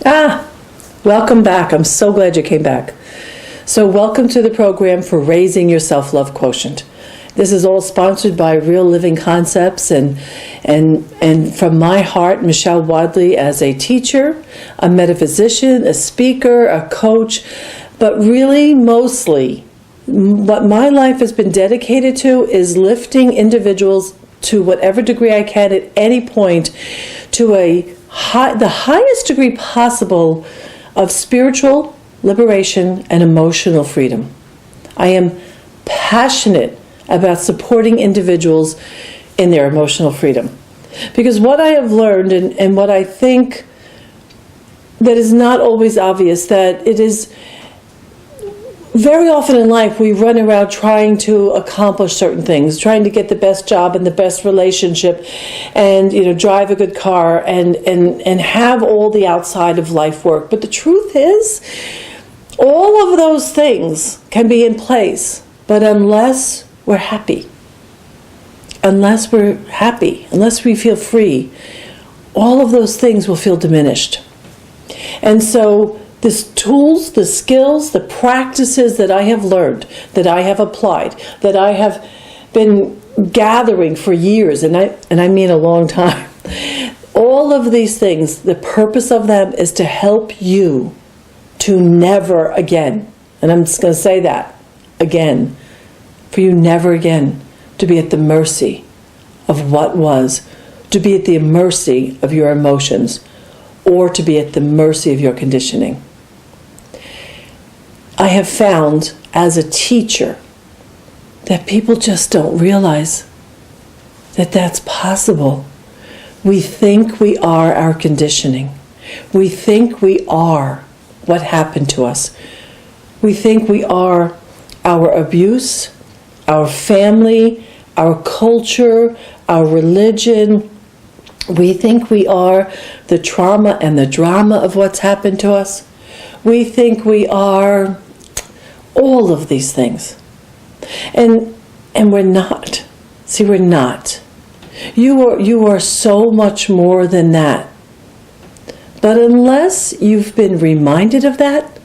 Welcome back. I'm so glad you came back. So welcome to the program for Raising Your Self-Love Quotient. This is all sponsored by Real Living Concepts and from my heart, Michelle Wadley, as a teacher, a metaphysician, a speaker, a coach, but really mostly what my life has been dedicated to is lifting individuals to whatever degree I can at any point to the highest degree possible of spiritual liberation and emotional freedom. I am passionate about supporting individuals in their emotional freedom. Because what I have learned and what I think that is not always obvious, that it is very often in life we run around trying to accomplish certain things, trying to get the best job and the best relationship and drive a good car and have all the outside of life work. But the truth is, all of those things can be in place, but unless we're happy, unless we feel free, all of those things will feel diminished. And so the tools, the skills, the practices that I have learned, that I have applied, that I have been gathering for years, and I mean a long time, all of these things, the purpose of them is to help you to never again, and I'm just going to say that again, for you never again to be at the mercy of what was, to be at the mercy of your emotions, or to be at the mercy of your conditioning. I have found as a teacher that people just don't realize that that's possible. We think we are our conditioning. We think we are what happened to us. We think we are our abuse, our family, our culture, our religion. We think we are the trauma and the drama of what's happened to us. We think we are all of these things. And we're not. See, we're not. You are so much more than that. But unless you've been reminded of that,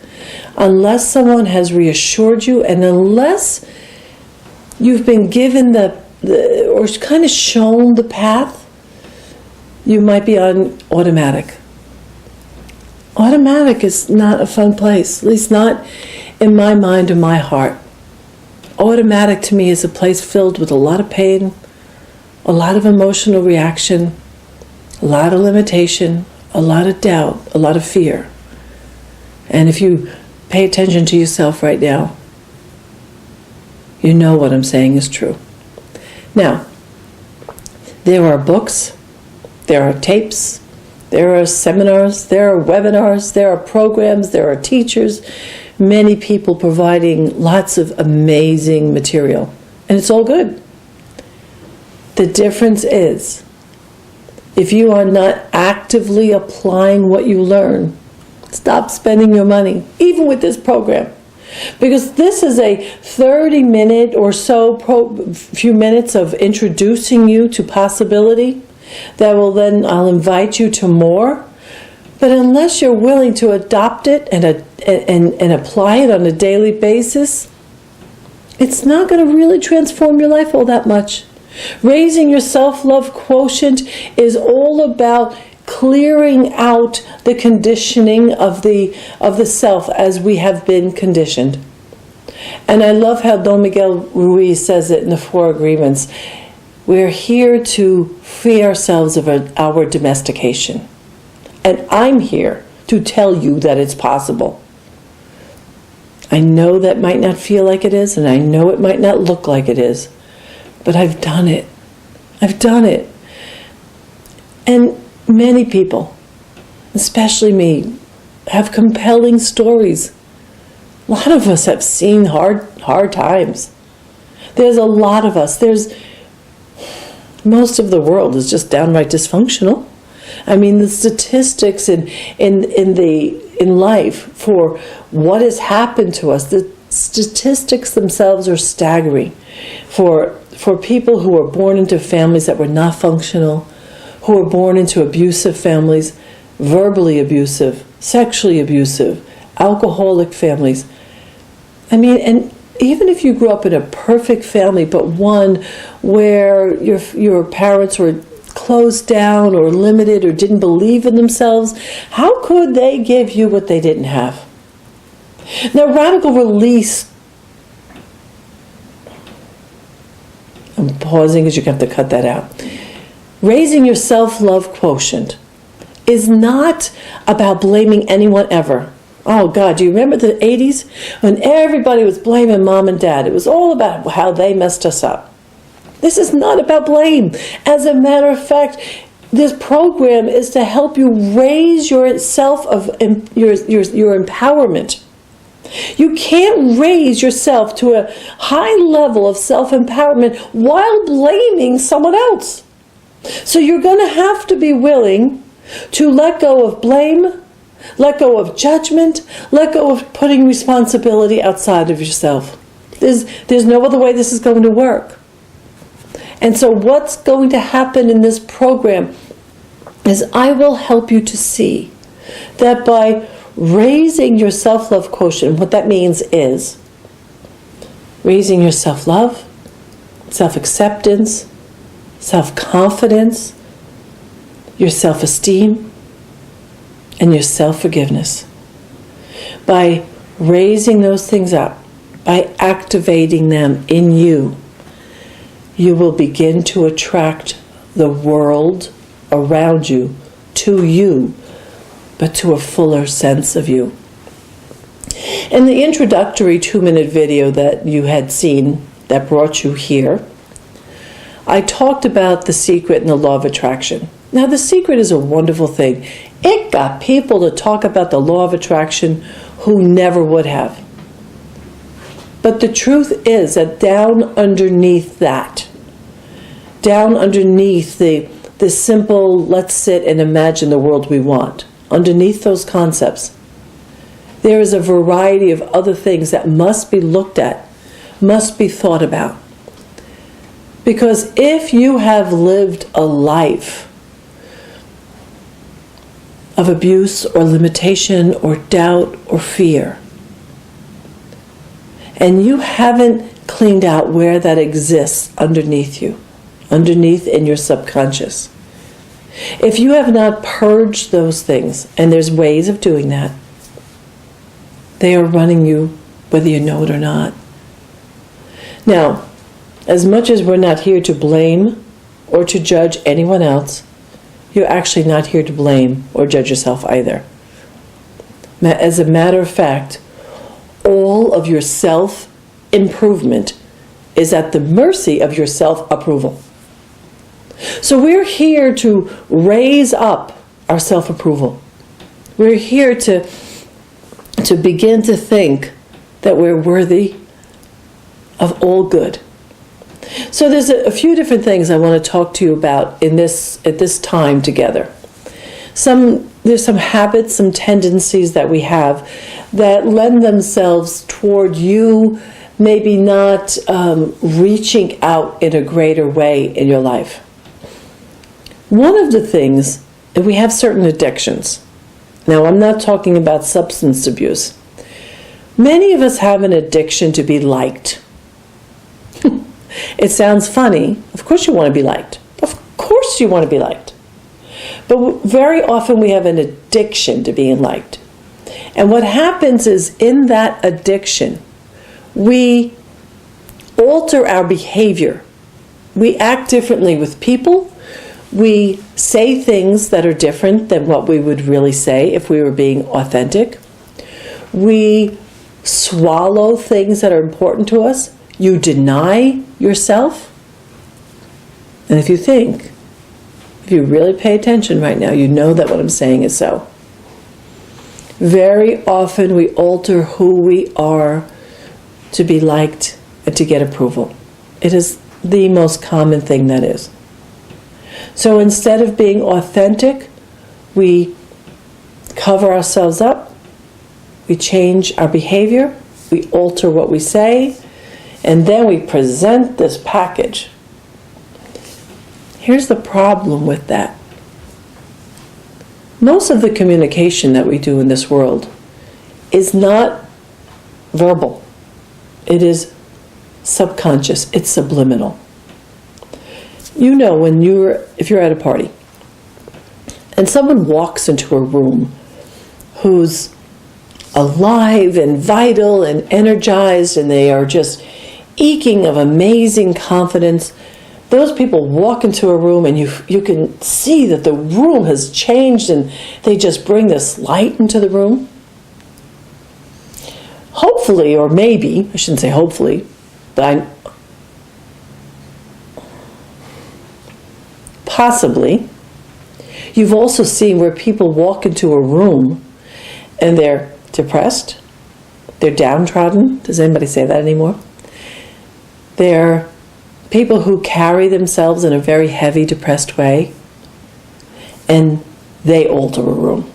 unless someone has reassured you, and unless you've been given or kind of shown the path, you might be on automatic. Automatic is not a fun place, at least not in my mind or my heart. Automatic to me is a place filled with a lot of pain, a lot of emotional reaction, a lot of limitation, a lot of doubt, a lot of fear. And if you pay attention to yourself right now, you know what I'm saying is true. Now, there are books, there are tapes, there are seminars, there are webinars, there are programs, there are teachers, many people providing lots of amazing material. And it's all good. The difference is, if you are not actively applying what you learn, stop spending your money, even with this program. Because this is a 30-minute or so, few minutes of introducing you to possibility that will then, I'll invite you to more. But unless you're willing to adopt it and apply it on a daily basis, it's not going to really transform your life all that much. Raising your self-love quotient is all about clearing out the conditioning of the self as we have been conditioned. And I love how Don Miguel Ruiz says it in the Four Agreements. We're here to free ourselves of our domestication. And I'm here to tell you that it's possible. I know that might not feel like it is, and I know it might not look like it is, but I've done it. I've done it. And many people, especially me, have compelling stories. A lot of us have seen hard times. There's a lot of us. Most of the world is just downright dysfunctional. I mean, the statistics in life for what has happened to us, the statistics themselves are staggering. For people who are born into families that were not functional, who are born into abusive families, verbally abusive, sexually abusive, alcoholic families. I mean, and even if you grew up in a perfect family, but one where your parents were closed down or limited or didn't believe in themselves, how could they give you what they didn't have? Now, radical release, I'm pausing because you have to cut that out. Raising your self-love quotient is not about blaming anyone ever. Oh God, do you remember the 80s when everybody was blaming mom and dad? It was all about how they messed us up. This is not about blame. As a matter of fact, this program is to help you raise your empowerment. You can't raise yourself to a high level of self-empowerment while blaming someone else. So you're going to have to be willing to let go of blame, let go of judgment, let go of putting responsibility outside of yourself. There's no other way this is going to work. And so what's going to happen in this program is I will help you to see that by raising your self-love quotient, what that means is raising your self-love, self-acceptance, self-confidence, your self-esteem, and your self-forgiveness. By raising those things up, by activating them in you, you will begin to attract the world around you to you, but to a fuller sense of you. In the introductory 2-minute video that you had seen that brought you here, I talked about the secret and the law of attraction. Now, the secret is a wonderful thing. It got people to talk about the law of attraction who never would have. But the truth is that down underneath that, down underneath the simple, let's sit and imagine the world we want, underneath those concepts, there is a variety of other things that must be looked at, must be thought about. Because if you have lived a life of abuse or limitation or doubt or fear, and you haven't cleaned out where that exists underneath you, underneath in your subconscious, if you have not purged those things, and there's ways of doing that, they are running you whether you know it or not. Now, as much as we're not here to blame or to judge anyone else, you're actually not here to blame or judge yourself either. As a matter of fact, all of your self-improvement is at the mercy of your self-approval. So we're here to raise up our self-approval. We're here to begin to think that we're worthy of all good. So there's a few different things I want to talk to you about at this time together. There's some habits, some tendencies that we have that lend themselves toward you maybe not reaching out in a greater way in your life. One of the things, we have certain addictions. Now, I'm not talking about substance abuse. Many of us have an addiction to be liked. It sounds funny. Of course you want to be liked. Of course you want to be liked. But very often we have an addiction to being liked. And what happens is in that addiction, we alter our behavior. We act differently with people. We say things that are different than what we would really say if we were being authentic. We swallow things that are important to us. You deny yourself. And if you really pay attention right now, you know that what I'm saying is so. Very often we alter who we are to be liked and to get approval. It is the most common thing that is. So instead of being authentic, we cover ourselves up, we change our behavior, we alter what we say, and then we present this package. Here's the problem with that. Most of the communication that we do in this world is not verbal. It is subconscious. It's subliminal. You know, if you're at a party and someone walks into a room who's alive and vital and energized, and they are just eking of amazing confidence. Those people walk into a room and you can see that the room has changed, and they just bring this light into the room. Hopefully, or maybe, I shouldn't say hopefully, but possibly, you've also seen where people walk into a room and they're depressed, they're downtrodden. Does anybody say that anymore? They're people who carry themselves in a very heavy, depressed way, and they alter a room.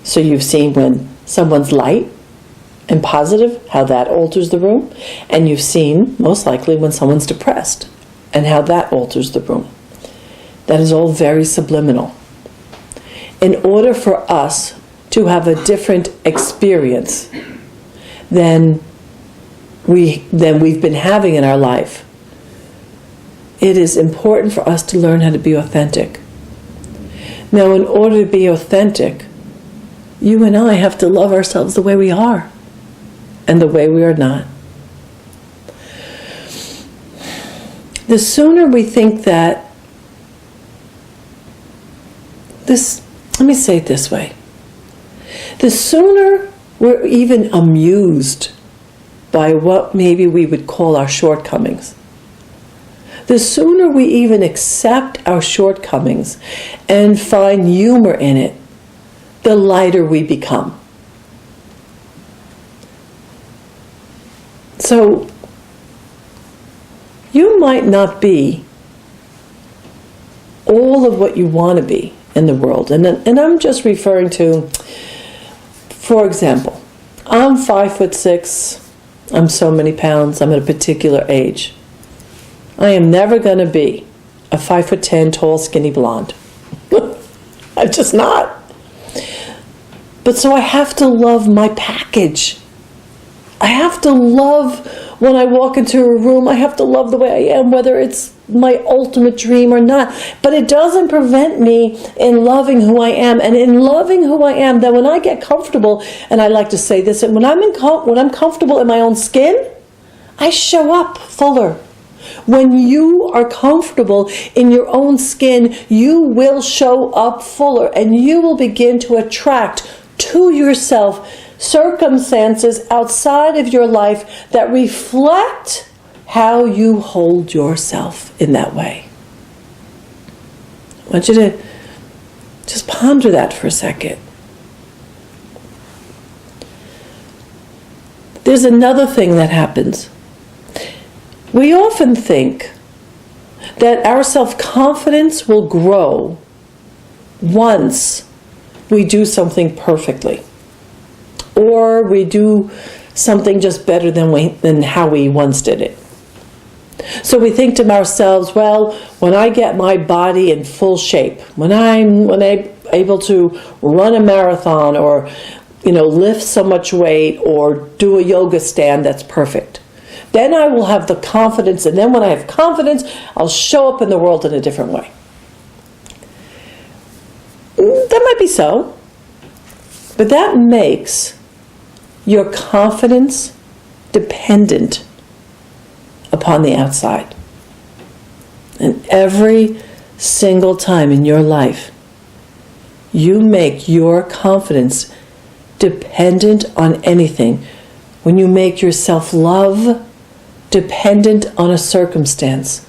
So you've seen when someone's light and positive, how that alters the room, and you've seen, most likely, when someone's depressed, and how that alters the room. That is all very subliminal. In order for us to have a different experience than we've been having in our life, it is important for us to learn how to be authentic. Now, in order to be authentic, you and I have to love ourselves the way we are and the way we are not. The sooner we think that let me say it this way. The sooner we're even amused by what maybe we would call our shortcomings, the sooner we even accept our shortcomings and find humor in it, the lighter we become. So, you might not be all of what you want to be in the world. And I'm just referring to, for example, I'm 5'6", I'm so many pounds, I'm at a particular age. I am never going to be a 5'10", tall, skinny blonde. I'm just not. But so I have to love my package. I have to love when I walk into a room, I have to love the way I am, whether it's my ultimate dream or not. But it doesn't prevent me in loving who I am. And in loving who I am, that when I get comfortable, and I like to say this, when I'm comfortable in my own skin, I show up fuller. When you are comfortable in your own skin, you will show up fuller, and you will begin to attract to yourself circumstances outside of your life that reflect how you hold yourself in that way. I want you to just ponder that for a second. There's another thing that happens. We often think that our self-confidence will grow once we do something perfectly, or we do something just better than how we once did it. So we think to ourselves, well, when I get my body in full shape, when I'm able to run a marathon, or lift so much weight, or do a yoga stand that's perfect, then I will have the confidence, and then when I have confidence, I'll show up in the world in a different way. That might be so, but that makes your confidence dependent upon the outside. And every single time in your life, you make your confidence dependent on anything. When you make your self-love dependent on a circumstance,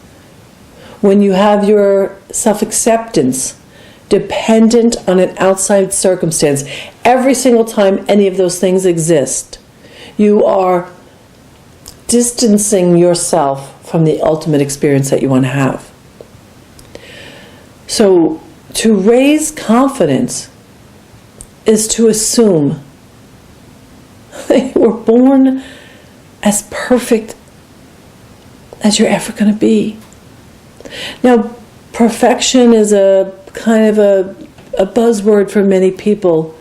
when you have your self-acceptance dependent on an outside circumstance, every single time any of those things exist, you are distancing yourself from the ultimate experience that you want to have. So, to raise confidence is to assume that you were born as perfect as you're ever going to be. Now, perfection is a kind of a buzzword for many people.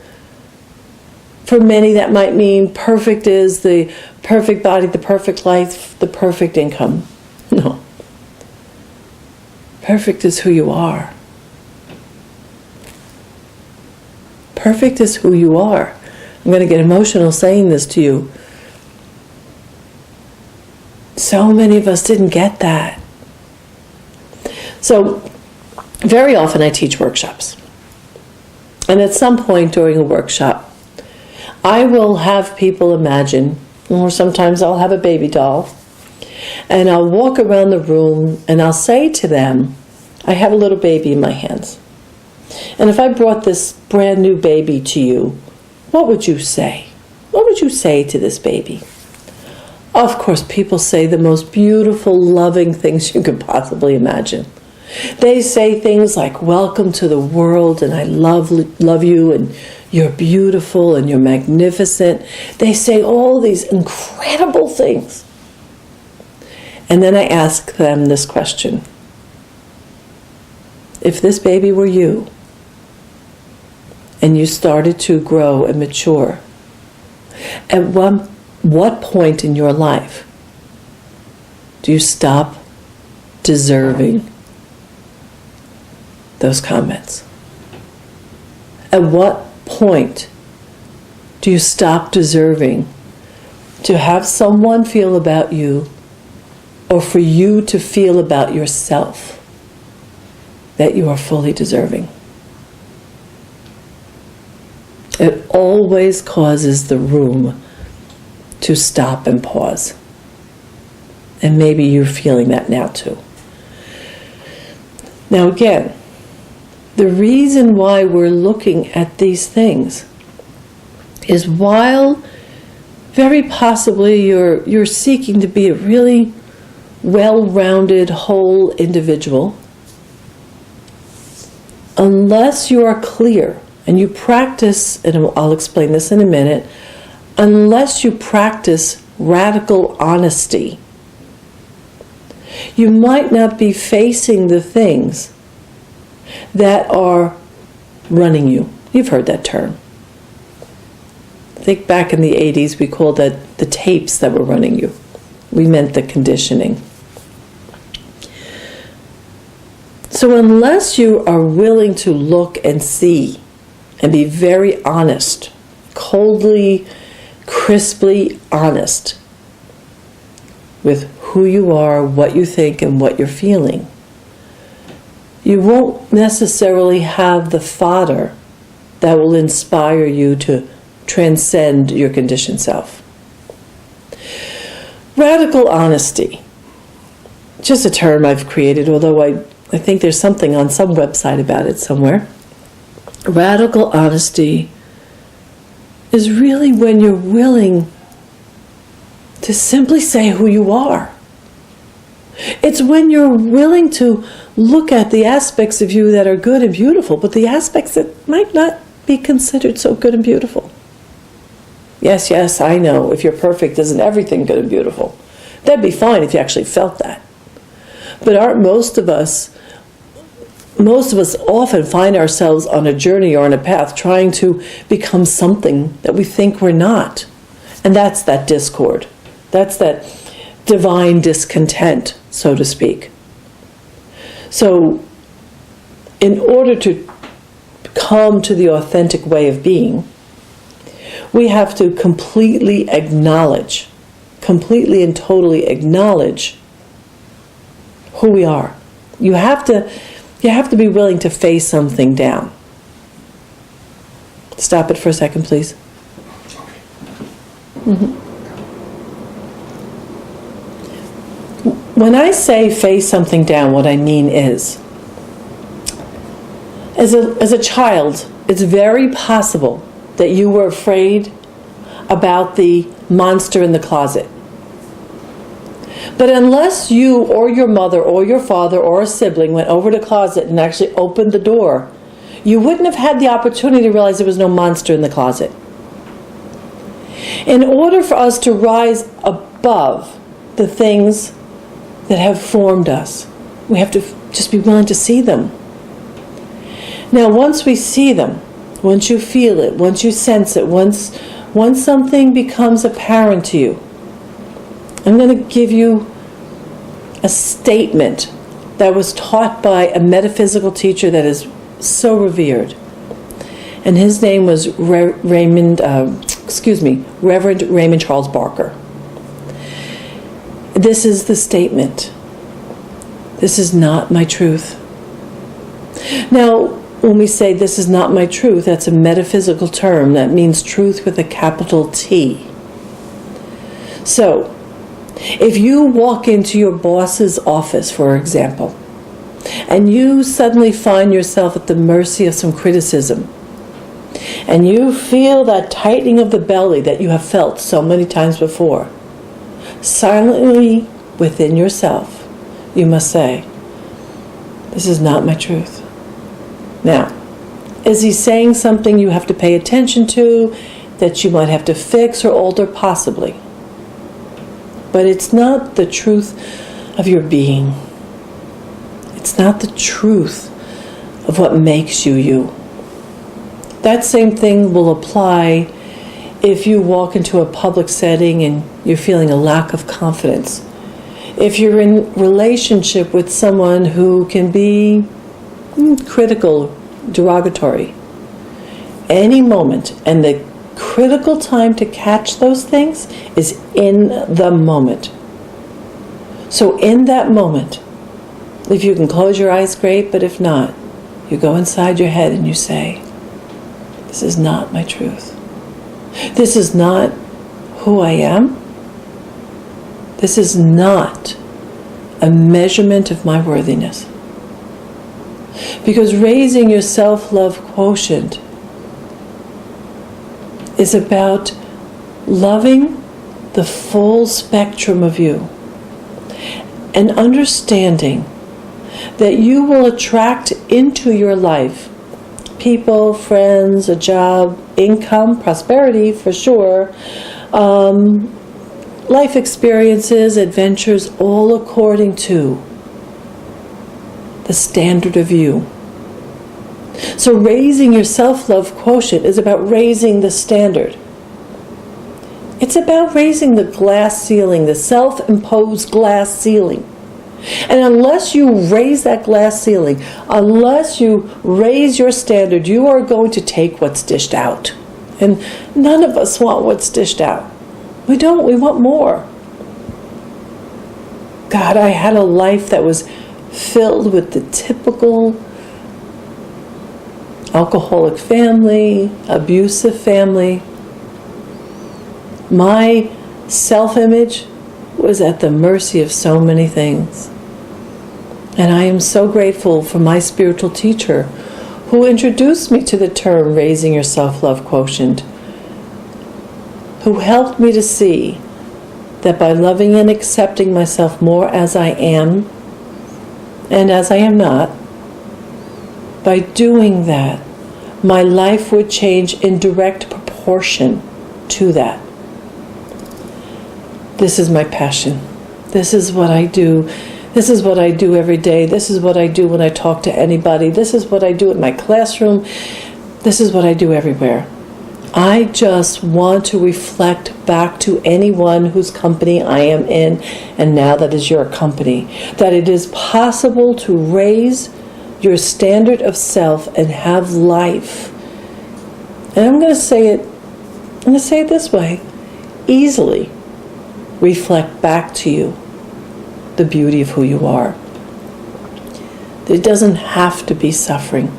For many, that might mean perfect is the perfect body, the perfect life, the perfect income. No. Perfect is who you are. Perfect is who you are. I'm going to get emotional saying this to you. So many of us didn't get that. So, very often I teach workshops. And at some point during a workshop, I will have people imagine, or sometimes I'll have a baby doll, and I'll walk around the room and I'll say to them, I have a little baby in my hands. And if I brought this brand new baby to you, what would you say? What would you say to this baby? Of course, people say the most beautiful, loving things you could possibly imagine. They say things like, welcome to the world, and I love you, and you're beautiful, and you're magnificent. They say all these incredible things. And then I ask them this question. If this baby were you, and you started to grow and mature, at what point in your life do you stop deserving those comments? At what point do you stop deserving to have someone feel about you, or for you to feel about yourself that you are fully deserving? It always causes the room to stop and pause. And maybe you're feeling that now too. Now again, the reason why we're looking at these things is while very possibly you're seeking to be a really well-rounded, whole individual, unless you are clear and you practice, and I'll explain this in a minute, unless you practice radical honesty, you might not be facing the things that are running you. You've heard that term. I think back in the 80s we called that the tapes that were running you. We meant the conditioning. So unless you are willing to look and see and be very honest, coldly, crisply honest with who you are, what you think, and what you're feeling, you won't necessarily have the fodder that will inspire you to transcend your conditioned self. Radical honesty, just a term I've created, although I think there's something on some website about it somewhere. Radical honesty is really when you're willing to simply say who you are. It's when you're willing to look at the aspects of you that are good and beautiful, but the aspects that might not be considered so good and beautiful. Yes, I know, if you're perfect, isn't everything good and beautiful? That'd be fine if you actually felt that. But aren't most of us often find ourselves on a journey or on a path trying to become something that we think we're not. And that's that discord. That's that divine discontent, so to speak. So, in order to come to the authentic way of being, we have to completely and totally acknowledge who we are. You have to be willing to face something down. Stop it for a second, please. Mm-hmm. When I say face something down, what I mean is, as a child, it's very possible that you were afraid about the monster in the closet. But unless you or your mother or your father or a sibling went over to the closet and actually opened the door, you wouldn't have had the opportunity to realize there was no monster in the closet. In order for us to rise above the things that have formed us, we have to just be willing to see them. Now, once we see them, once you feel it, once you sense it, once something becomes apparent to you, I'm going to give you a statement that was taught by a metaphysical teacher that is so revered. And his name was Reverend Raymond Charles Barker. This is the statement. This is not my truth. Now, when we say this is not my truth, that's a metaphysical term that means truth with a capital T. So, if you walk into your boss's office, for example, and you suddenly find yourself at the mercy of some criticism, and you feel that tightening of the belly that you have felt so many times before, silently within yourself, you must say, this is not my truth. Now, is he saying something you have to pay attention to, that you might have to fix or alter? Possibly. But it's not the truth of your being. It's not the truth of what makes you you. That same thing will apply if you walk into a public setting and you're feeling a lack of confidence. If you're in relationship with someone who can be critical, derogatory, any moment, and the critical time to catch those things is in the moment. So in that moment, if you can close your eyes, great, but if not, you go inside your head and you say, this is not my truth. This is not who I am. This is not a measurement of my worthiness. Because raising your self-love quotient is about loving the full spectrum of you and understanding that you will attract into your life people, friends, a job, income, prosperity for sure, life experiences, adventures, all according to the standard of you. So raising your self-love quotient is about raising the standard. It's about raising the glass ceiling, the self-imposed glass ceiling. And unless you raise that glass ceiling, unless you raise your standard, you are going to take what's dished out. And none of us want what's dished out. We don't. We want more. God, I had a life that was filled with the typical alcoholic family, abusive family. My self-image was at the mercy of so many things. And I am so grateful for my spiritual teacher who introduced me to the term raising your self-love quotient, who helped me to see that by loving and accepting myself more as I am and as I am not, by doing that, my life would change in direct proportion to that. This is my passion. This is what I do. This is what I do every day. This is what I do when I talk to anybody. This is what I do in my classroom. This is what I do everywhere. I just want to reflect back to anyone whose company I am in, and now that is your company, that it is possible to raise your standard of self and have life. And I'm going to say it this way, easily reflect back to you the beauty of who you are. There doesn't have to be suffering.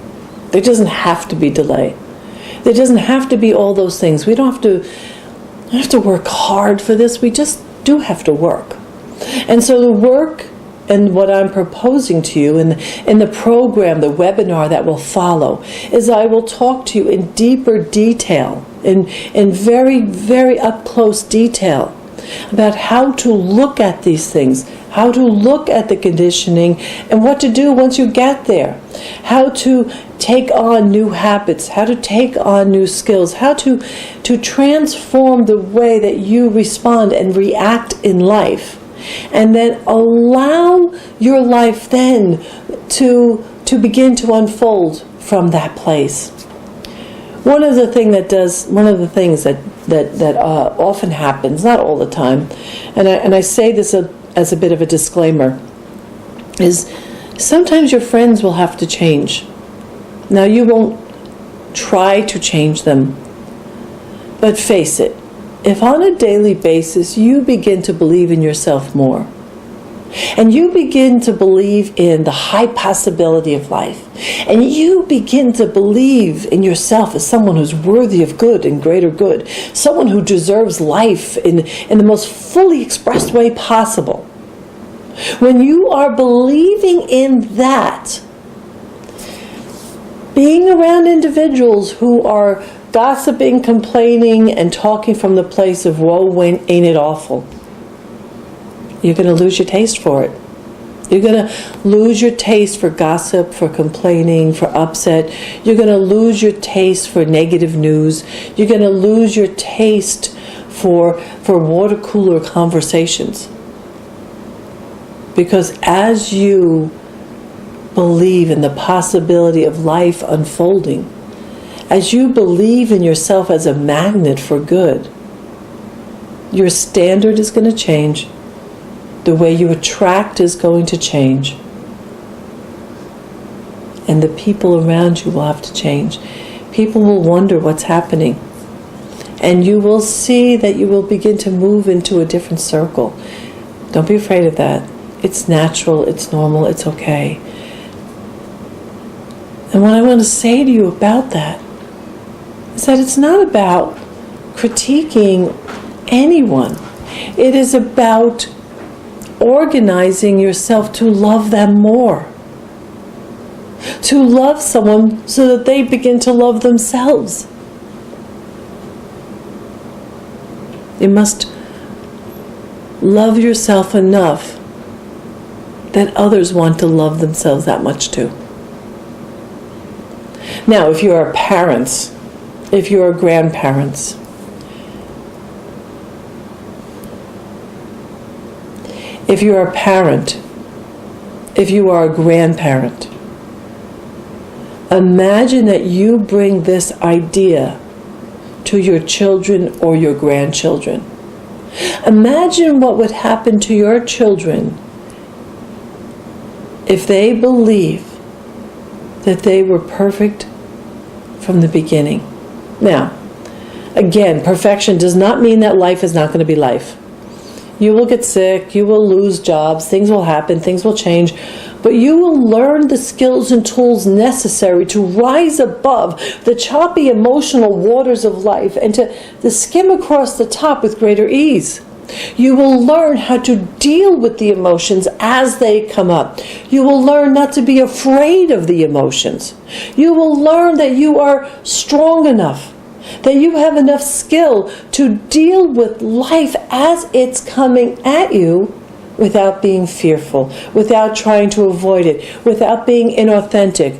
There doesn't have to be delay. There doesn't have to be all those things. We don't have to work hard for this. We just do have to work. And so the work and what I'm proposing to you in the program, the webinar that will follow, is I will talk to you in deeper detail, in very, very up-close detail, about how to look at these things, how to look at the conditioning, and what to do once you get there, how to take on new habits, how to take on new skills, how to transform the way that you respond and react in life, and then allow your life then to begin to unfold from that place. One of the things that often happens, not all the time, and I say this as a bit of a disclaimer, is sometimes your friends will have to change. Now, you won't try to change them, but face it, if on a daily basis you begin to believe in yourself more, and you begin to believe in the high possibility of life, and you begin to believe in yourself as someone who's worthy of good and greater good, someone who deserves life in the most fully expressed way possible, when you are believing in that, being around individuals who are gossiping, complaining, and talking from the place of woe, ain't it awful, you're going to lose your taste for it. You're going to lose your taste for gossip, for complaining, for upset. You're going to lose your taste for negative news. You're going to lose your taste for water cooler conversations. Because as you believe in the possibility of life unfolding, as you believe in yourself as a magnet for good, your standard is going to change. The way you attract is going to change. And the people around you will have to change. People will wonder what's happening. And you will see that you will begin to move into a different circle. Don't be afraid of that. It's natural, it's normal, it's okay. And what I want to say to you about that is that it's not about critiquing anyone. It is about organizing yourself to love them more. To love someone so that they begin to love themselves. You must love yourself enough that others want to love themselves that much too. Now, if you are parents, if you are grandparents, if you are a parent, if you are a grandparent, imagine that you bring this idea to your children or your grandchildren. Imagine what would happen to your children if they believe that they were perfect from the beginning. Now, again, perfection does not mean that life is not going to be life. You will get sick, you will lose jobs, things will happen, things will change, but you will learn the skills and tools necessary to rise above the choppy emotional waters of life and to skim across the top with greater ease. You will learn how to deal with the emotions as they come up. You will learn not to be afraid of the emotions. You will learn that you are strong enough, that you have enough skill to deal with life as it's coming at you without being fearful, without trying to avoid it, without being inauthentic,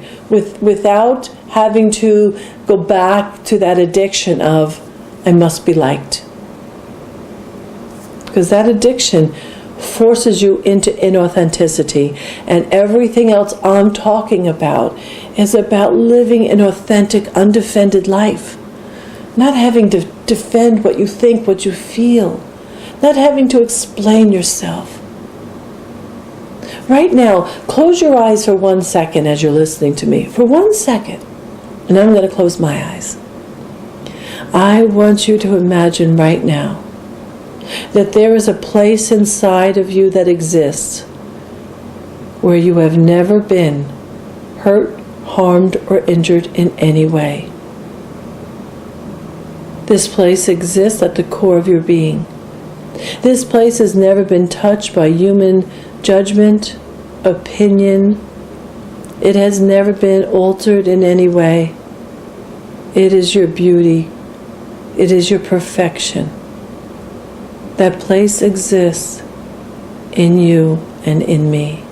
without having to go back to that addiction of, I must be liked. Because that addiction forces you into inauthenticity, and everything else I'm talking about is about living an authentic, undefended life. Not having to defend what you think, what you feel. Not having to explain yourself. Right now, close your eyes for 1 second as you're listening to me. For 1 second. And I'm going to close my eyes. I want you to imagine right now that there is a place inside of you that exists where you have never been hurt, harmed, or injured in any way. This place exists at the core of your being. This place has never been touched by human judgment, opinion. It has never been altered in any way. It is your beauty. It is your perfection. That place exists in you and in me.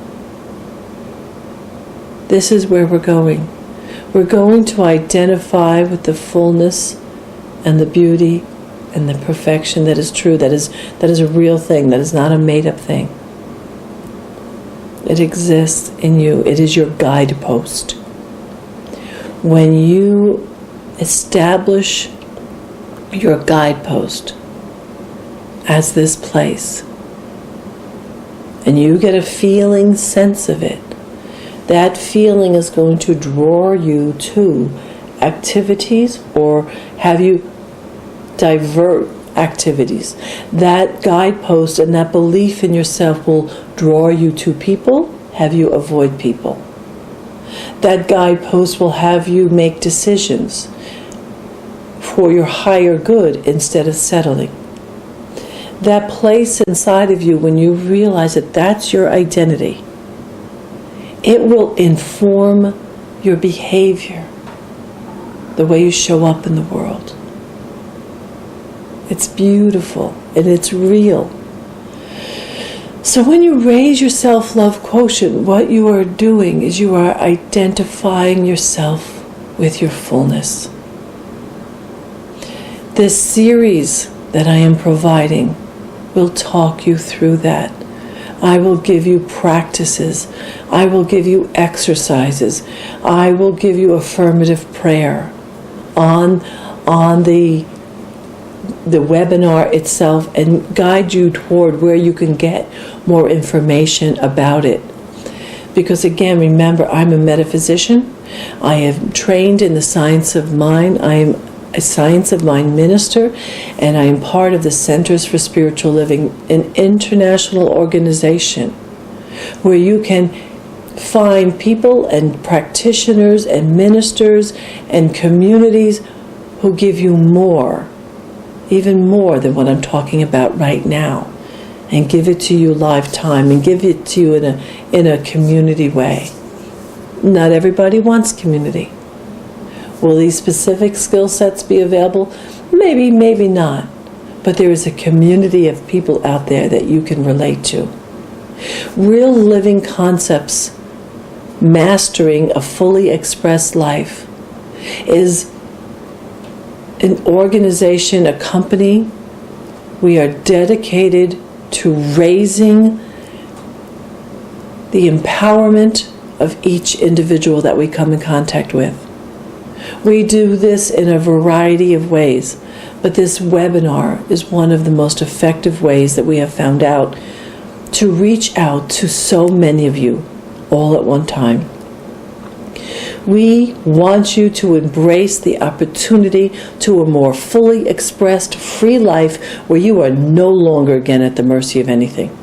This is where we're going. We're going to identify with the fullness and the beauty and the perfection that is true, that is a real thing, that is not a made-up thing. It exists in you. It is your guidepost. when you establish your guidepost as this place, and you get a feeling sense of it, that feeling is going to draw you to activities or have you divert activities. That guidepost and that belief in yourself will draw you to people, have you avoid people. That guidepost will have you make decisions for your higher good instead of settling. That place inside of you, when you realize that that's your identity, it will inform your behavior, the way you show up in the world. It's beautiful and it's real. So when you raise your self-love quotient, what you are doing is you are identifying yourself with your fullness. This series that I am providing will talk you through that. I will give you practices. I will give you exercises. I will give you affirmative prayer on the webinar itself and guide you toward where you can get more information about it. Because again, remember, I'm a metaphysician. I am trained in the science of mind. I am a science of mind minister, and I am part of the Centers for Spiritual Living, an international organization where you can find people and practitioners and ministers and communities who give you more, even more than what I'm talking about right now, and give it to you lifetime and give it to you in a community way. Not everybody wants community. Will these specific skill sets be available? Maybe, maybe not. But there is a community of people out there that you can relate to. Real living concepts, mastering a fully expressed life, is an organization, a company. We are dedicated to raising the empowerment of each individual that we come in contact with. We do this in a variety of ways, but this webinar is one of the most effective ways that we have found out to reach out to so many of you all at one time. We want you to embrace the opportunity to a more fully expressed, free life where you are no longer again at the mercy of anything.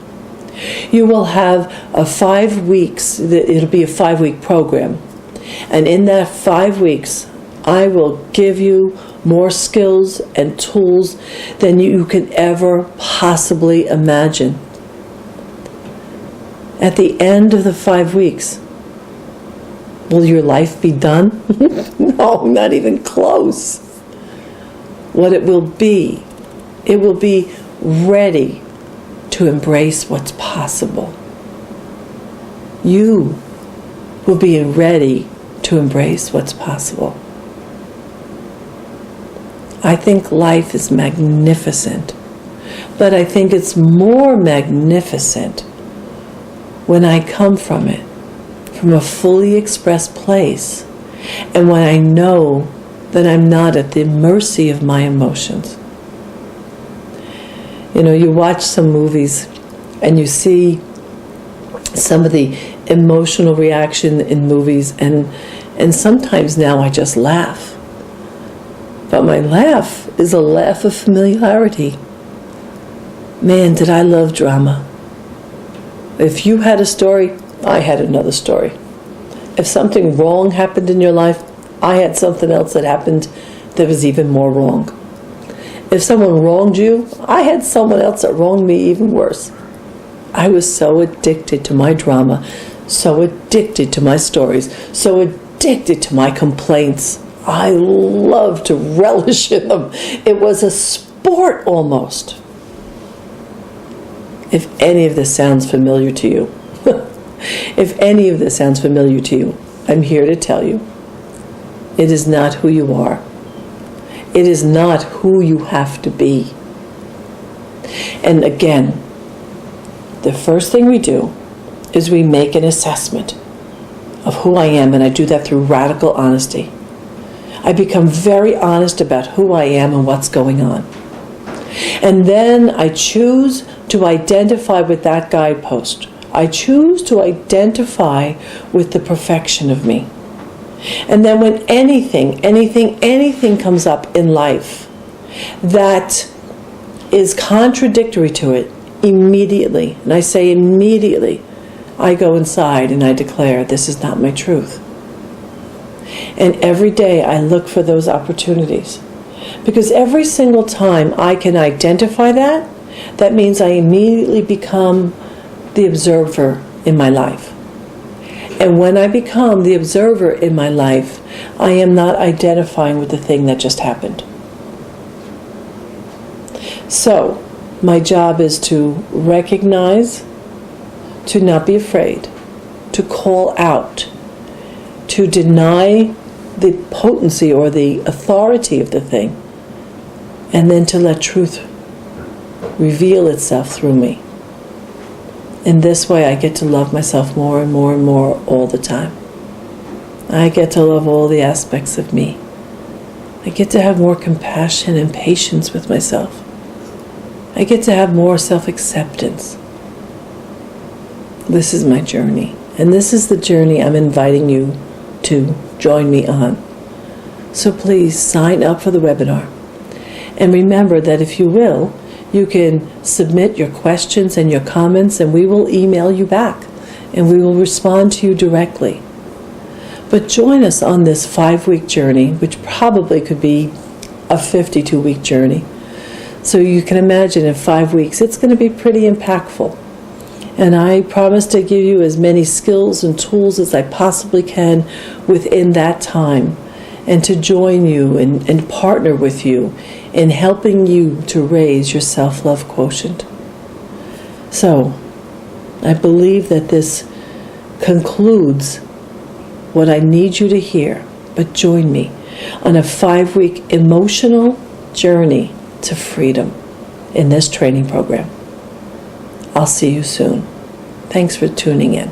You will have a 5 weeks, it'll be a 5-week program, and in that 5 weeks, I will give you more skills and tools than you can ever possibly imagine. At the end of the 5 weeks, will your life be done? No, not even close. What it will be ready to embrace what's possible. You will be ready to embrace what's possible. I think life is magnificent, but I think it's more magnificent when I come from it, from a fully expressed place, and when I know that I'm not at the mercy of my emotions. You know, you watch some movies and you see some of the emotional reaction in movies, and sometimes now I just laugh. But my laugh is a laugh of familiarity. Man, did I love drama. If you had a story, I had another story. If something wrong happened in your life, I had something else that happened that was even more wrong. If someone wronged you, I had someone else that wronged me even worse. I was so addicted to my drama, so addicted to my stories, so addicted to my complaints. I loved to relish in them. It was a sport almost. If any of this sounds familiar to you, if any of this sounds familiar to you, I'm here to tell you, it is not who you are. It is not who you have to be. And again, the first thing we do is we make an assessment of who I am, and I do that through radical honesty. I become very honest about who I am and what's going on. And then I choose to identify with that guidepost. I choose to identify with the perfection of me. And then when anything comes up in life that is contradictory to it, immediately, and I say immediately, I go inside and I declare, this is not my truth. And every day I look for those opportunities. Because every single time I can identify that, that means I immediately become the observer in my life. And when I become the observer in my life, I am not identifying with the thing that just happened. So, my job is to recognize, to not be afraid, to call out, to deny the potency or the authority of the thing, and then to let truth reveal itself through me. In this way, I get to love myself more and more and more all the time. I get to love all the aspects of me. I get to have more compassion and patience with myself. I get to have more self-acceptance. This is my journey, and this is the journey I'm inviting you to join me on. So please sign up for the webinar. And remember that if you will, you can submit your questions and your comments, and we will email you back, and we will respond to you directly. But join us on this 5-week journey, which probably could be a 52-week journey. So you can imagine in 5 weeks, it's going to be pretty impactful. And I promise to give you as many skills and tools as I possibly can within that time, and to join you and partner with you in helping you to raise your self-love quotient. So, I believe that this concludes what I need you to hear, but join me on a 5-week emotional journey to freedom in this training program. I'll see you soon. Thanks for tuning in.